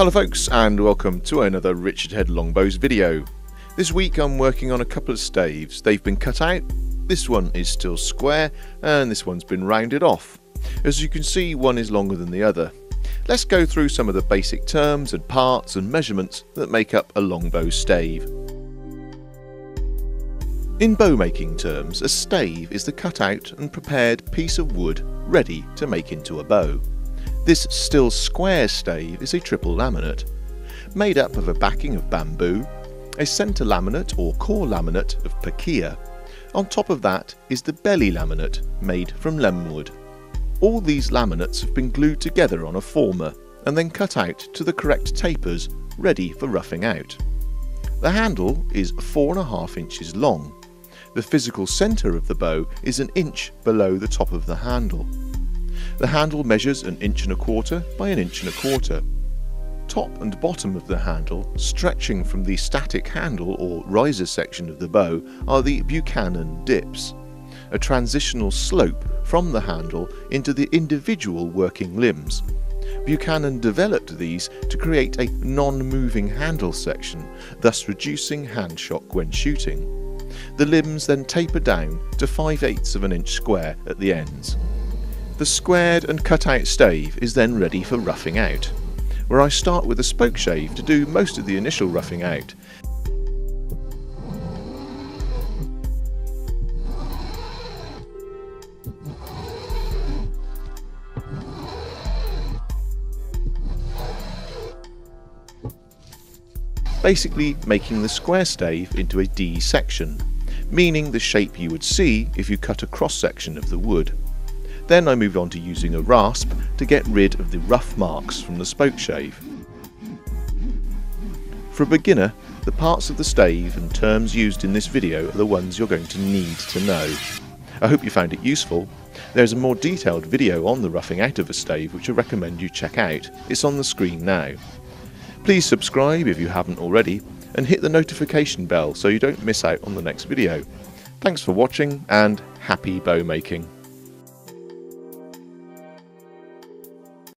Hello folks, and welcome to another Richard Head Longbows video. This week I'm working on a couple of staves. They've been cut out, this one is still square and this one's been rounded off. As you can see, one is longer than the other. Let's go through some of the basic terms and parts and measurements that make up a longbow stave. In bow making terms, a stave is the cut out and prepared piece of wood ready to make into a bow. This still square stave is a triple laminate, made up of a backing of bamboo, a centre laminate or core laminate of pakea. On top of that is the belly laminate made from lemwood. All these laminates have been glued together on a former and then cut out to the correct tapers, ready for roughing out. The handle is 4.5 inches long. The physical centre of the bow is 1 inch below the top of the handle. The handle measures 1.25 inches by 1.25 inches. Top and bottom of the handle, stretching from the static handle or riser section of the bow, are the Buchanan dips, a transitional slope from the handle into the individual working limbs. Buchanan developed these to create a non-moving handle section, thus reducing hand shock when shooting. The limbs then taper down to 5/8 of an inch square at the ends. The squared and cut out stave is then ready for roughing out, where I start with a spoke shave to do most of the initial roughing out. Basically making the square stave into a D section, meaning the shape you would see if you cut a cross section of the wood. Then I moved on to using a rasp to get rid of the rough marks from the spoke shave. For a beginner, the parts of the stave and terms used in this video are the ones you're going to need to know. I hope you found it useful. There's a more detailed video on the roughing out of a stave which I recommend you check out. It's on the screen now. Please subscribe if you haven't already, and hit the notification bell so you don't miss out on the next video. Thanks for watching and happy bow making.